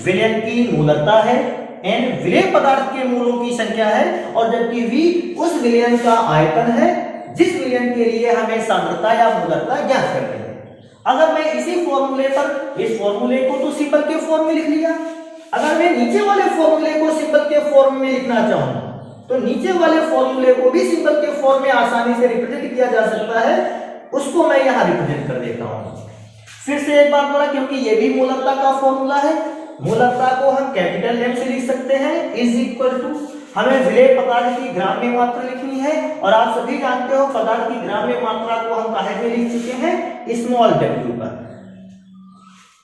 विलयन की मोलरता है, n विलेय पदार्थ के मोलों की संख्या है और जबकि v उस विलयन का आयतन है जिस विलयन के लिए हमें सांद्रता या मोलरता ज्ञात करनी है। अगर मैं इसी फॉर्मूले पर, इस फॉर्मूले को तो सिंबल के फॉर्म में लिख लिया, अगर मैं नीचे वाले फॉर्मूले को सिंबल के फॉर्म में लिखना चाहूं तो नीचे वाले फॉर्मूले को भी सिंबल के फॉर्म में आसानी से रिप्रेजेंट किया जा सकता है, उसको मैं यहां रिप्रेजेंट कर देता हूं। फिर से एक बार बोला, क्योंकि ये भी मोलरता का फॉर्मूला है, मोलरता को हम कैपिटल एम से लिख सकते हैं = हमें विलेय पदार्थ की ग्राम में मात्रा लिखनी है और आप सभी जानते हो पदार्थ की ग्राम में मात्रा को हम काहे में लिख चुके हैं, स्मॉल w पर।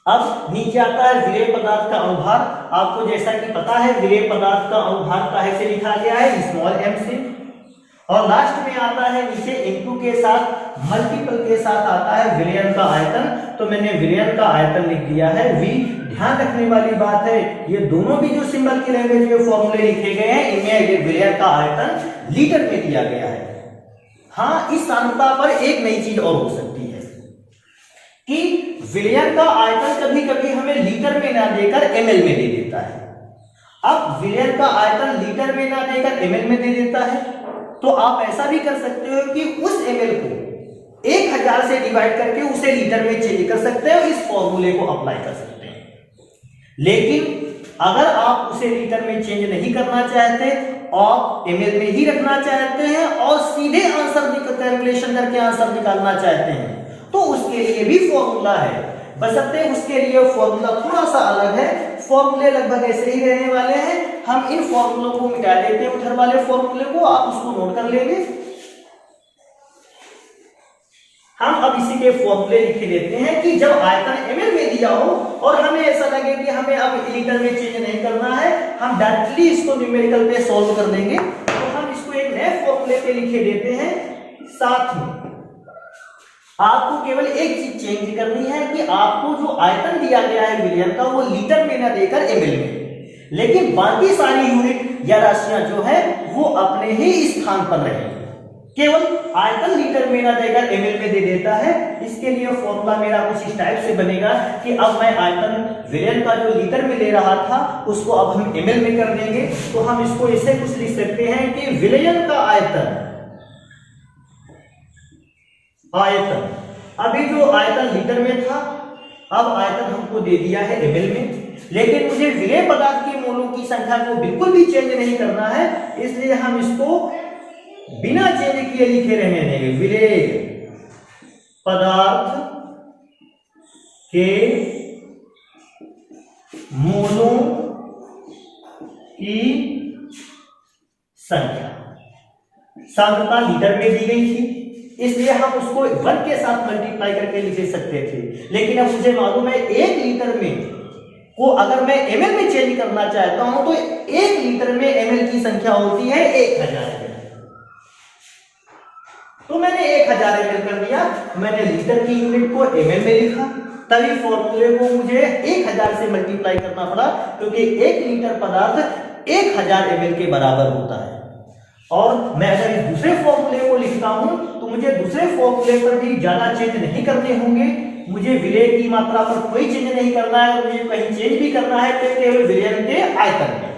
अब नीचे आता है विलेय पदार्थ का अनुभार। आपको जैसा कि पता है विलेय पदार्थ का अनुभार काहे से लिखा गया है, स्मॉल m से। और लास्ट में आता है नीचे इनटू के साथ, मल्टीपल के साथ आता है विलयन का आयतन। तो मैंने विलयन का आयतन लिख दिया है v। ध्यान रखने वाली बात है ये दोनों भी जो सिंबल की लैंग्वेज में फॉर्मूले लिखे गए हैं इनमें ये विलयन का आयतन लीटर में दिया गया है। हाँ, इस सांद्रता पर एक नई चीज और हो सकती है कि विलयन का आयतन कभी कभी हमें लीटर में ना देकर ml में दे देता है। अब विलयन का आयतन लीटर में ना देकर ml में दे देता है तो आप ऐसा भी कर सकते हो कि उस ml को 1000 से डिवाइड करके उसे लीटर में चेंज कर सकते हो, इस फॉर्मूले को अप्लाई कर सकते हैं। लेकिन अगर आप उसे लीटर में चेंज नहीं करना चाहते और एमएल में ही रखना चाहते हैं और सीधे आंसर कैलकुलेशन करके आंसर निकालना चाहते हैं तो उसके लिए भी फॉर्मूला है, बशर्ते उसके लिए फॉर्मूला थोड़ा सा अलग है। फॉर्मूले लगभग ऐसे ही रहने वाले हैं, हम इन फॉर्मूलों को मिटा देते हैं, उधर वाले फॉर्मूले को आप उसको नोट कर लेंगे। हम अब इसी के फॉर्मूले लिख देते हैं कि जब आयतन एमएल में दिया हो और हमें ऐसा लगे कि हमें अब लीटर में चेंज नहीं करना है, हम डायरेक्टली इसको न्यूमेरिकल पे सॉल्व कर देंगे। तो हम इसको एक नए फॉर्मूले पे लिखे देते हैं। साथ में आपको केवल एक चीज चेंज करनी है कि आपको जो आयतन दिया गया है विलियन का वो लीटर में ना देकर एमएल में, लेकिन बाकी सारी यूनिट या राशियां जो है वो अपने ही स्थान पर रहेंगी। केवल आयतन लीटर में ना देकर एमएल में दे देता है। इसके लिए फॉर्मूला मेरा कुछ इस टाइप से बनेगा कि अब मैं आयतन विलियन का जो लीटर में ले रहा था उसको अब हम एमएल में कर देंगे। तो हम इसको ऐसे कुछ लिख सकते हैं कि विलियन का आयतन अभी जो आयतन लीटर में था अब आयतन हमको दे दिया है एमएल में, लेकिन मुझे विलेय पदार्थ के मोलों की संख्या को बिल्कुल भी चेंज नहीं करना है, इसलिए हम इसको बिना चेंज किए लिखे रहने देंगे। विलेय पदार्थ के मोलों की संख्या सांद्रता लीटर में दी गई थी, इसलिए हम उसको 1 के साथ मल्टीप्लाई करके लिख सकते थे। लेकिन अब मुझे मालूम है 1 लीटर में को अगर मैं एमएल में चेंज करना चाहता हूं तो 1 लीटर में एमएल की संख्या होती है 1000 एमएल। तो मैंने 1000 एमएल कर दिया, मैंने लीटर की यूनिट को एमएल में लिखा, तभी फॉर्मूले को मुझे 1000 से मल्टीप्लाई करना पड़ा, क्योंकि 1 लीटर पदार्थ 1000 एमएल के बराबर होता है। और मैं अगर इस दूसरे फॉर्मूले को लिखता हूं तो मुझे दूसरे फॉर्मूले पर भी ज्यादा चेंज नहीं करने होंगे। मुझे विलेय की मात्रा पर कोई चेंज नहीं करना है, और मुझे कहीं चेंज भी करना है तो केवल विलेय के आयतन में।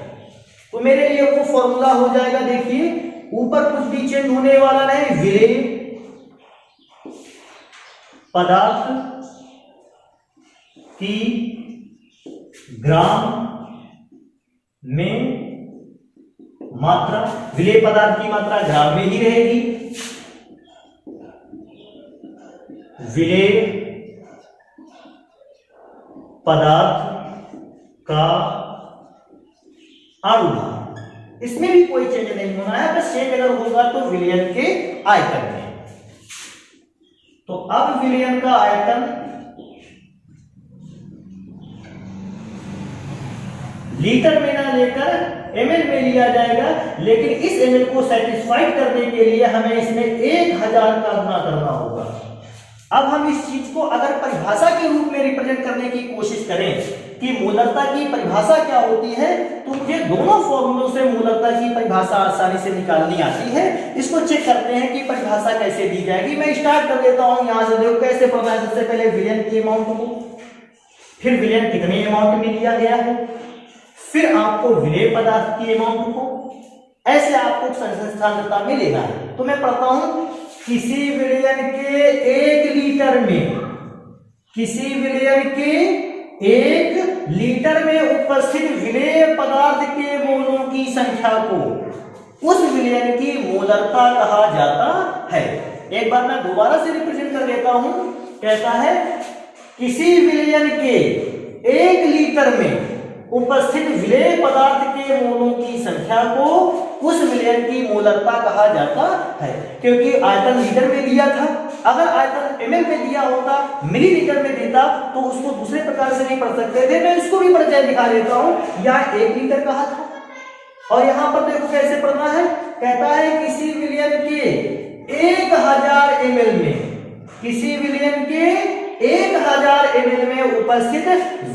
तो मेरे लिए वो फॉर्मूला हो जाएगा, देखिए ऊपर कुछ भी चेंज होने वाला नहीं। विलेय पदार्थ की ग्राम में मात्रा, विलेय पदार्थ की मात्रा ग्राम में ही रहेगी। विलेय पदार्थ का अणुभार, इसमें भी कोई चेंज नहीं होना है, बस चेंज अगर होगा तो विलयन के आयतन में। तो अब विलयन का आयतन लीटर में ना लेकर एमएल में लिया जाएगा, लेकिन इस एमएल को सेटिस्फाइड करने के लिए हमें इसमें 1000 का गुना करना होगा। अब हम इस चीज को अगर परिभाषा के रूप में रिप्रेजेंट करने की कोशिश करें कि मूलरता की परिभाषा क्या होती है, तो मुझे दोनों फॉर्मूलों से मूलरता की परिभाषा आसानी से निकालनी आती है। इसको चेक करते हैं कि परिभाषा कैसे दी जाएगी। मैं स्टार्ट कर देता हूं यहां से, देखो कैसे पढ़ना है। सबसे पहले विलयन की अमाउंट को, फिर विलयन कितने अमाउंट में लिया गया है, फिर आपको विलेय पदार्थ की अमाउंट को, ऐसे आपको सांद्रता में लेना है। तो मैं पढ़ता हूं, किसी विलयन के 1 लीटर में, किसी विलयन के 1 लीटर में उपस्थित विलेय पदार्थ के मोलों की संख्या को उस विलयन की मोलरता कहा जाता है। एक बार मैं दोबारा से रिप्रेजेंट कर देता हूं। कहता है किसी विलयन के 1 लीटर में उपस्थित विलेय पदार्थ के मोलों की संख्या को उस विलयन की मोलरता कहा जाता है। क्योंकि आयतन लीटर में दिया था, अगर आयतन एमएल में दिया होता, मिलीलीटर में देता, तो उसको दूसरे प्रकार से नहीं पढ़ सकते थे। मैं इसको भी परिचय दिखा देता हूं। यहाँ 1 लीटर कहा था और यहाँ पर देखो कैसे पढ़ना है। कहता है किसी विलयन के 1000 एमएल में, किसी विलयन के 1000 एमएल में उपस्थित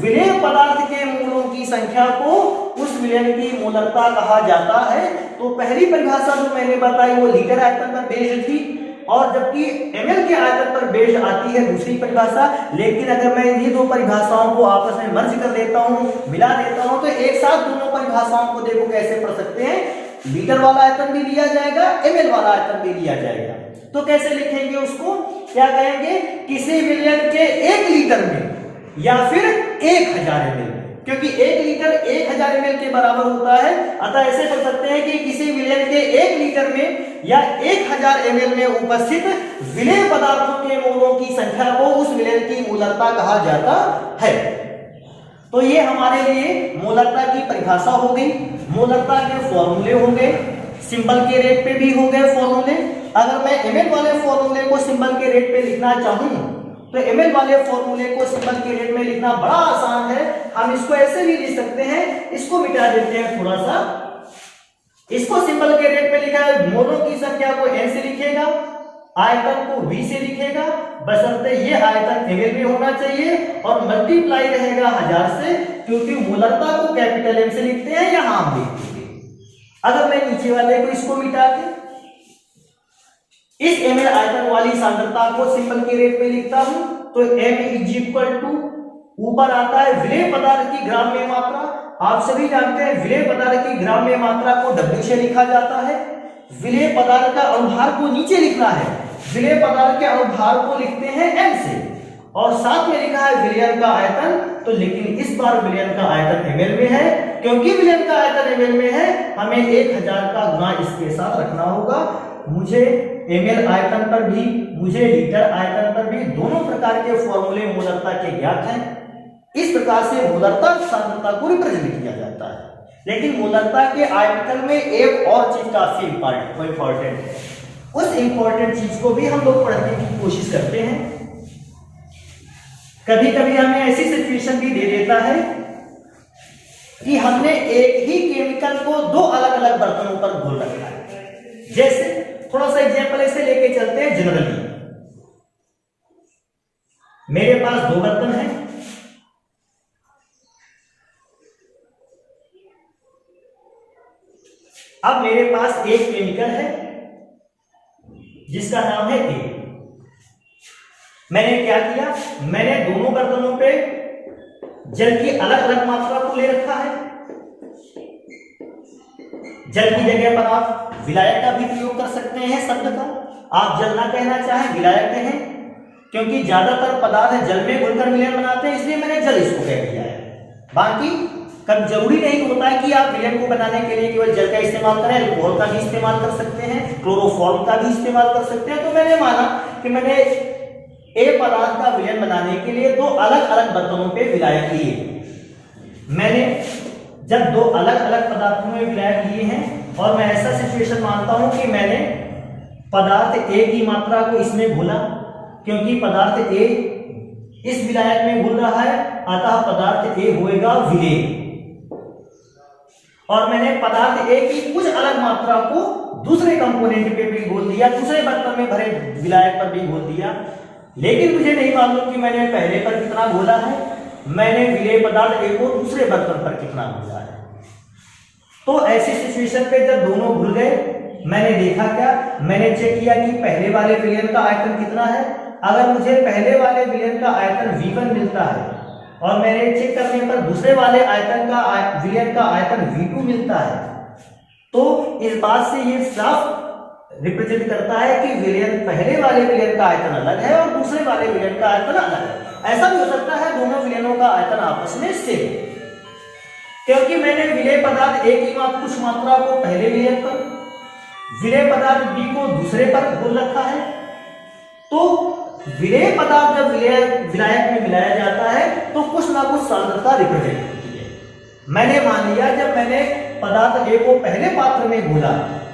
विलेय पदार्थ के मोलों की संख्या को उस विलयन की मोलरता कहा जाता है। तो पहली परिभाषा जो मैंने बताई वो लीटर आयतन पर बेस्ड थी, और जबकि एमएल के आयतन पर बेस्ड आती है दूसरी परिभाषा। लेकिन अगर मैं इन्हीं दो परिभाषाओं को आपस में मर्ज कर देता हूं, मिला देता हूं, तो एक साथ दोनों परिभाषाओं को देखो कैसे पढ़ सकते हैं। लीटर वाला आयतन भी लिया जाएगा, एमएल वाला आयतन भी लिया जाएगा। तो कैसे लिखेंगे उसको, क्या कहेंगे, किसी विलयन के 1 लीटर में या फिर 1000 एमएल में। क्योंकि 1 लीटर 1000 ml के बराबर होता है। अतः ऐसे कर सकते हैं कि किसी विलयन के 1 लीटर में या 1000 ml में उपस्थित विलेय पदार्थों के मोलों की संख्या को उस विलयन की मोलरता कहा जाता है। तो ये हमारे लिए मोलरता की परिभाषा हो गई, मोलरता के फॉर्मूले हो गए, सिंबल के रेट पे भी हो गए फॉर्मूले। अगर मैं ml वाले फॉर्मूले को सिंबल के रेट पे लिखना चाहूं तो ml वाले फॉर्मूले को सिंबल के रेट में लिखना बड़ा आसान है। हम इसको ऐसे भी लिख सकते हैं, इसको मिटा देते हैं थोड़ा सा। इसको सिंबल के रेट में लिखा है, मोलों की संख्या को n से लिखेगा, आयतन को v से लिखेगा, बशर्ते ये आयतन ml में होना चाहिए और मल्टीप्लाई रहेगा 1000 से, क्योंकि मोलरता को कैपिटल M से लिखते हैं, यहां हम लिखते हैं। अगर मैं नीचे वाले को इसको मिटा के इस ml आयतन वाली सांद्रता को सिंबल के रेट में लिखता हूं तो m इज इक्वल टू ऊपर आता है विलेय पदार्थ की ग्राम में मात्रा। आप सभी जानते हैं विलेय पदार्थ की ग्राम में मात्रा को W से लिखा जाता है। विलेय पदार्थ का अणुभार को नीचे लिखना है, विलेय पदार्थ के अणुभार को लिखते हैं m से, और साथ में लिखा है विलयन का आयतन। तो लेकिन इस बार विलयन का आयतन ml में है, क्योंकि विलयन का आयतन ml में है हमें 1000 का गुणा इसके साथ रखना होगा। मुझे ml आयतन पर भी, मुझे लीटर आयतन पर भी दोनों प्रकार के फॉर्मूले मोलरता के ज्ञात हैं। इस प्रकार से मोलरता सांद्रता को रिप्रेजेंट किया जाता है। लेकिन मोलरता के आर्टिकल में एक और चीज काफी इंपॉर्टेंट है, उस इंपॉर्टेंट चीज को भी हम लोग पढ़ने की कोशिश करते हैं। कभी कभी हमें ऐसी सिचुएशन भी दे देता है कि हमने एक ही केमिकल को 2 अलग अलग बर्तनों पर घोल रखा है। जैसे थोड़ा सा एग्जांपल ऐसे लेके चलते हैं। जनरली मेरे पास 2 बर्तन हैं, अब मेरे पास एक केमिकल है जिसका नाम है A। मैंने क्या किया, मैंने दोनों बर्तनों पे जल की अलग अलग मात्रा को ले रखा है। जल की जगह पर आप विलायक का भी प्रयोग कर सकते हैं शब्द का, आप जल ना कहना चाहें विलायक कहें, क्योंकि ज्यादातर पदार्थ जल में घुलकर विलयन बनाते हैं, इसलिए मैंने जल इसको कह दिया है। बाकी कब जरूरी नहीं होता है कि आप विलयन को बनाने के लिए केवल जल का इस्तेमाल करें, अल्कोहल का भी इस्तेमाल कर सकते हैं, क्लोरोफॉर्म का भी इस्तेमाल कर सकते हैं। तो मैंने माना कि मैंने ए पदार्थ का विलयन बनाने के लिए 2 अलग अलग बर्तनों पे विलायक लिए। मैंने जब 2 अलग अलग पदार्थों में विलायक लिए हैं और मैं ऐसा सिचुएशन मानता हूं कि मैंने पदार्थ ए की मात्रा को इसमें घोला, क्योंकि पदार्थ ए इस विलायक में घुल रहा है, अतः पदार्थ ए होएगा विलेय। और मैंने पदार्थ ए की कुछ अलग मात्रा को दूसरे कंपोनेंट पे भी घोल दिया, दूसरे बर्तन में भरे विलायक पर भी घोल दिया। लेकिन मुझे नहीं मालूम कि मैंने पहले पर कितना घोला है, मैंने विलेय पदार्थ ए को दूसरे बर्तन पर कितना घोला है। तो ऐसी सिचुएशन पे जब दोनों घुल गए, मैंने देखा क्या, मैंने चेक किया कि पहले वाले विलयन का आयतन कितना है। अगर मुझे पहले वाले विलयन का आयतन V1 मिलता है और मैंने चेक करने पर दूसरे वाले आयतन का विलयन का आयतन V2 मिलता है, तो इस बात से ये साफ रिप्रेजेंट करता है कि विलयन पहले वाले विलयन का आयतन अलग है और दूसरे वाले विलयन का आयतन अलग है। ऐसा भी हो सकता है दोनों विलयनों का आयतन आपस में सेम, क्योंकि मैंने विलेय पदार्थ ए की कुछ मात्रा को पहले विलयन पर, विलेय पदार्थ बी को दूसरे पर घोल रखा है। तो विलेय पदार्थ जब विलायक में मिलाया जाता है तो कुछ ना कुछ सांद्रता रिप्रेजेंट होती है। मैंने मान लिया जब मैंने पदार्थ ए को पहले पात्र में घोला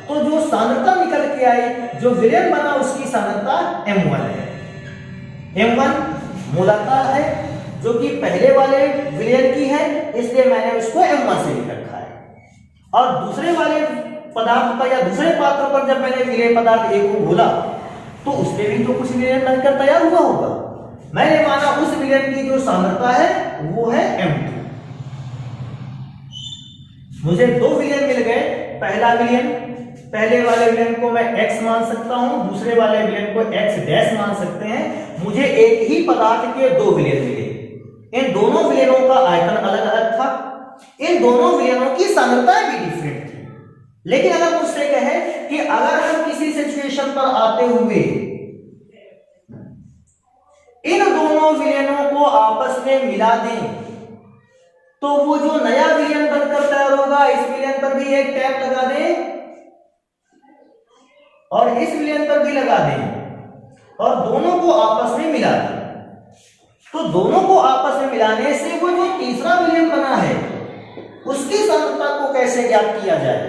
तो जो सांद्रता निकल के आई, जो विलयन बना, उसकी सांद्रता m1 है। m1 मोलरता है जो कि पहले वाले विलयन की है, इसलिए मैंने उसको m1 से लिख रखा है। और दूसरे वाले पदार्थ पर या दूसरे पात्र पर जब मैंने विलेय पदार्थ ए को घोला तो उसमें भी तो कुछ विलयन बनकर तैयार हुआ होगा। मैंने माना उस विलयन की जो सांद्रता है वो है m2। मुझे 2 विलयन मिल गए। पहला विलयन, पहले वाले विलयन को मैं x मान सकता हूं, दूसरे वाले विलयन को x डैश मान सकते हैं। मुझे एक ही पदार्थ के 2 विलयन मिले। इन दोनों विलयनों का आयतन अलग अलग था, इन दोनों विलयनों की सांद्रताएं भी डिफरेंट थी। लेकिन अगर मुझसे कहे कि अगर हम किसी सिचुएशन पर आते हुए इन दोनों विलयनों को आपस में मिला दें तो वो जो नया विलयन बनकर तैयार होगा, इस विलयन पर भी एक टैप लगा दें और इस विलयन पर भी लगा दें और दोनों को आपस में मिला दें। तो दोनों को आपस में मिलाने से वो जो तीसरा विलयन बना है उसकी सांद्रता को कैसे ज्ञात किया जाए,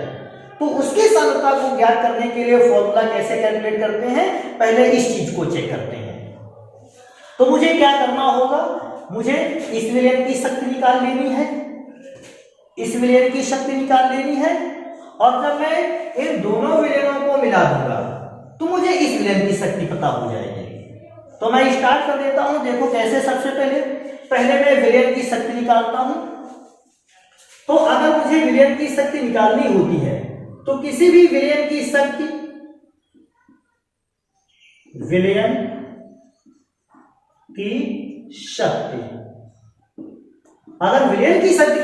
तो उसकी सांद्रता को ज्ञात करने के लिए फॉर्मूला कैसे कैलकुलेट करते हैं, पहले इस चीज को चेक करते हैं। तो मुझे क्या करना होगा, मुझे इस विलयन की शक्ति निकाल लेनी है, इस विलयन की शक्ति निकाल लेनी है और जब मैं इन दोनों विलयनों को मिला दूंगा तो मुझे इस विलयन की शक्ति पता हो जाएगी। तो मैं स्टार्ट कर देता हूं, देखो कैसे। सबसे पहले मैं विलयन की शक्ति निकालता हूं। तो अगर मुझे विलयन की शक्ति निकालनी होती है तो किसी भी विलयन की शक्ति, विलयन की शक्ति, अगर विलयन की शक्ति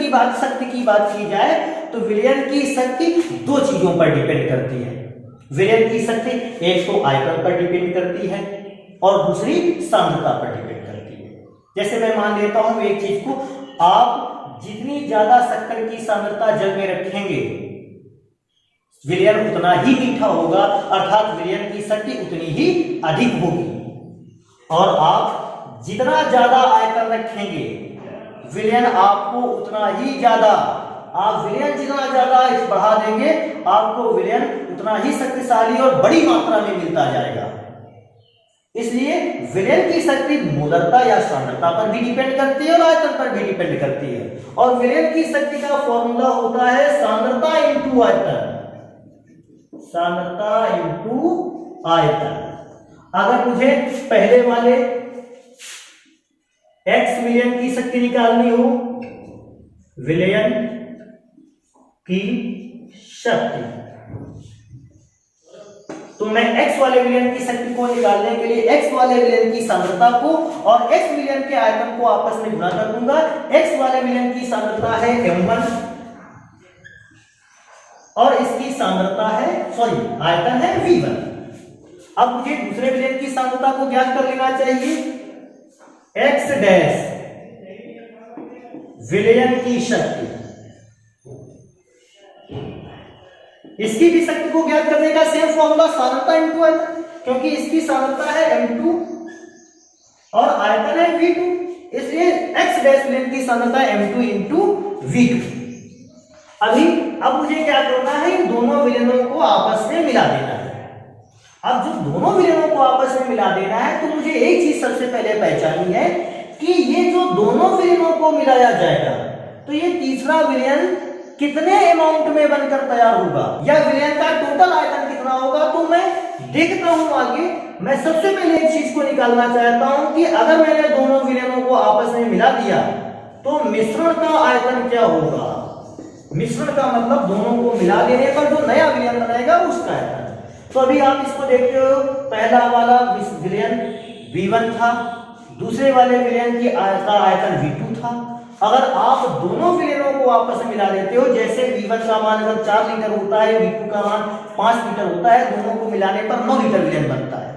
की बात की जाए तो विलयन की शक्ति दो चीजों पर डिपेंड करती है। विलयन की शक्ति एक तो आयतन पर डिपेंड करती है और दूसरी सांद्रता पर डिपेंड करती है। जैसे मैं मान लेता हूं एक चीज को, आप जितनी ज्यादा शक्कर की सांद्रता जल में रखेंगे विलयन उतना ही मीठा होगा, अर्थात विलयन की शक्ति उतनी ही अधिक होगी। और आप जितना ज्यादा आयतन रखेंगे विलयन आपको उतना ही ज्यादा, आप विलयन जितना ज्यादा बढ़ा देंगे आपको विलयन उतना ही शक्तिशाली और बड़ी मात्रा में मिलता जाएगा। इसलिए विलयन की शक्ति मोलरता या सांद्रता पर भी डिपेंड करती है और आयतन पर भी डिपेंड करती है। और विलयन की शक्ति का फॉर्मूला होता है सांद्रता इंटू आयतन, सांद्रता इंटू आयतन। अगर मुझे पहले वाले x विलयन की शक्ति निकालनी हो, विलयन की शक्ति, तो मैं x वाले विलयन की शक्ति को निकालने के लिए x वाले विलयन की सांद्रता को और x विलयन के आयतन को आपस में गुणा कर दूंगा। x वाले विलयन की सांद्रता है m1 और इसकी सांद्रता है आयतन है v1। अब मुझे दूसरे विलयन की सांद्रता को ज्ञात कर लेना चाहिए। x डैश विलयन की शक्ति, इसकी भी शक्ति को ज्ञात करने का सेम फॉर्मूला सांद्रता इंटू आयतन, क्योंकि इसकी सांद्रता है m2 और आयतन है v2, इसलिए x डैश विलयन की सांद्रता है m2 इंटू v2। अब मुझे क्या करना है, इन दोनों विलयनों को आपस में मिला देना है। अब जब दोनों विलयनों को आपस में मिला देना है तो मुझे एक चीज सबसे पहले पहचाननी है कि ये जो दोनों विलयनों को मिलाया जाएगा तो ये तीसरा विलयन कितने अमाउंट में बनकर तैयार होगा या विलयन का टोटल आयतन कितना होगा। तो मैं देखता हूं आगे, मैं सबसे पहले एक चीज को निकालना चाहता हूं कि अगर मैंने दोनों विलयनों को आपस में मिला दिया तो मिश्रण का आयतन क्या होगा। मिश्रण का मतलब दोनों को मिला देने पर जो नया विलयन बनेगा उसका आयतन। तो अभी आप इसको देखते हो, पहला वाला विलयन v1 था, दूसरे वाले विलयन की आयतन v2 था। अगर आप दोनों विलयनों को आपस में मिला देते हो, जैसे v1 का मान अगर 4 लीटर होता है, v2 का मान 5 लीटर होता है, दोनों को मिलाने पर 9 लीटर विलयन बनता है।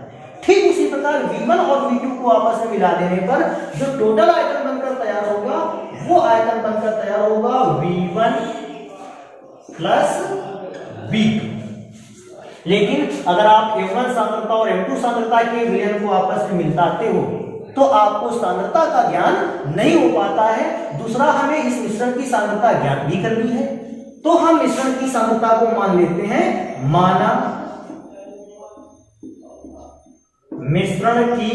ठीक उसी प्रकार v1 और v2 को आपस में मिला देने पर जो टोटल आयतन बनकर तैयार होगा वो आयतन बनकर तैयार होगा v1 प्लस v2। लेकिन अगर आप m1 सांद्रता और m2 सांद्रता के विलयन को आपस में मिलाते हो तो आपको सांद्रता का ज्ञान नहीं हो पाता है। दूसरा, हमें इस मिश्रण की सांद्रता ज्ञात भी करनी है, तो हम मिश्रण की सांद्रता को मान लेते हैं, माना मिश्रण की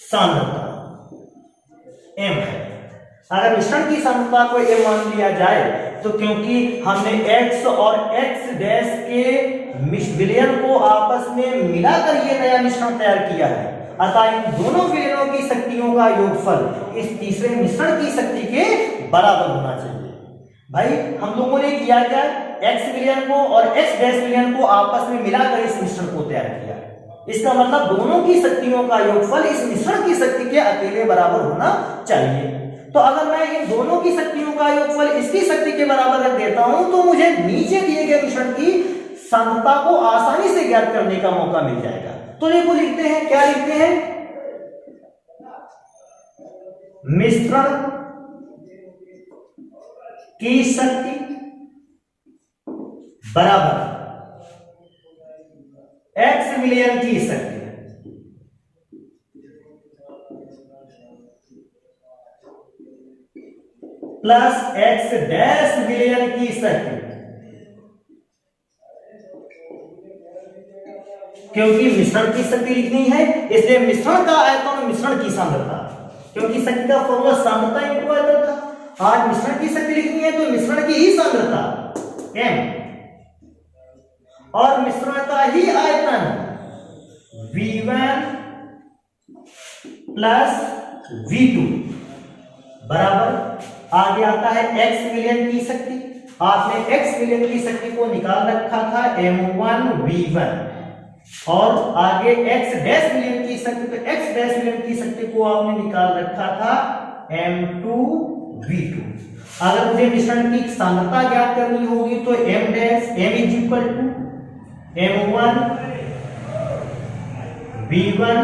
सांद्रता m है। अगर मिश्रण की सांद्रता को m मान लिया जाए तो क्योंकि हमने x और x डैश के विलयन को आपस में मिलाकर ये नया मिश्रण तैयार किया है, अतः इन दोनों विलयनों की शक्तियों का योगफल इस तीसरे मिश्रण की शक्ति के बराबर होना चाहिए। भाई हम लोगों ने किया क्या, x विलयन को और x डैश विलयन को आपस में मिलाकर इस मिश्रण को तैयार किया। इसका मतलब दोनों की शक्तियों का योगफल इस मिश्रण की शक्ति के अकेले बराबर होना चाहिए। तो अगर मैं इन दोनों की शक्तियों का योगफल इसकी शक्ति के बराबर रख देता हूं तो मुझे नीचे दिए गए मिश्रण की सांद्रता को आसानी से ज्ञात करने का मौका मिल जाएगा। तो देखो लिखते हैं, क्या लिखते हैं, मिश्रण की शक्ति बराबर x विलयन की शक्ति प्लस x डैश विलयन की शक्ति, क्योंकि मिश्रण की शक्ति लिखनी है इसलिए मिश्रण का आयतन मिश्रण की सांद्रता, क्योंकि शक्ति का फॉर्मूला सांद्रता इनटू आयतन था। आज मिश्रण की शक्ति लिखनी है तो मिश्रण की ही सांद्रता m और मिश्रण का ही आयतन V1 प्लस V2 बराबर आगे आता है x विलयन की शक्ति। आपने x विलयन की शक्ति को निकाल रखा था m1 V1 और आगे x डैश विलयन की शक्ति, तो x डैश विलयन की शक्ति को आपने निकाल रखा था m2 V2। अगर मुझे मिश्रण की सांद्रता ज्ञात करनी होगी तो m dash m is equal to m1 V1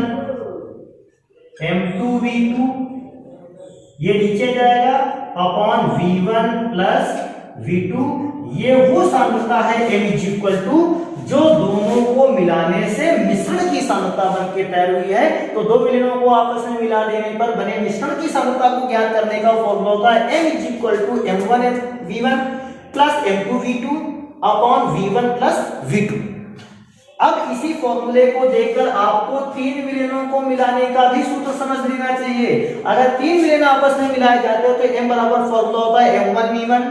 m2 V2, ये नीचे जाएगा अपॉन V1 प्लस V2। ये वो सांद्रता है m इज इक्वल टू जो दोनों को मिलाने से मिश्रण की सांद्रता बन के तैयार हुई है। तो दो विलयनों को आपस में मिला देने पर बने मिश्रण की सांद्रता को ज्ञात करने का फॉर्मूला होता है m is equal to m1 V1 plus m2 V2 upon V1 plus V2। अब इसी फॉर्मूले को देखकर आपको तीन विलयनों को मिलाने का भी सूत्र समझ लेना चाहिए। अगर तीन विलयन आपस में मिलाए जाते हैं तो m बराबर फॉर्मूला होता है m1 V1,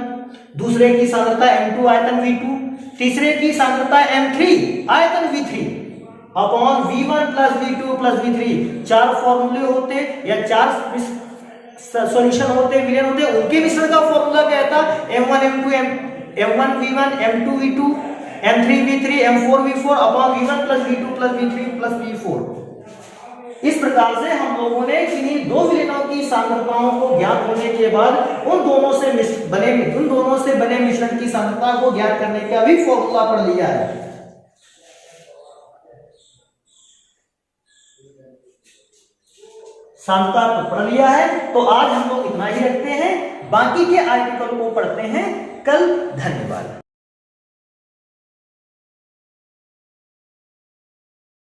दूसरे की सांद्रता m2 आयतन V2, तीसरे की सांद्रता m3 आयतन V3 upon V1 plus V2 plus V3। चार फॉर्मूले होते या चार सॉल्यूशन होते, विलयन होते, उनके मिश्रण का फॉर्मूला क्या था m1 m2 m1 V1 m2 V2 m3 V3 m4 V4 upon V1 plus V2 plus V3 plus V4। इस प्रकार से हम लोगों ने किन्हीं दो विलयनों की सांद्रताओं को ज्ञात होने के बाद उन दोनों से बने मिश्रण की सांद्रता को ज्ञात करने का भी फॉर्मूला पढ़ लिया है। सांद्रता तो पढ़ लिया है, तो आज हम लोग इतना ही रखते हैं, बाकी के आर्टिकल को पढ़ते हैं कल। धन्यवाद।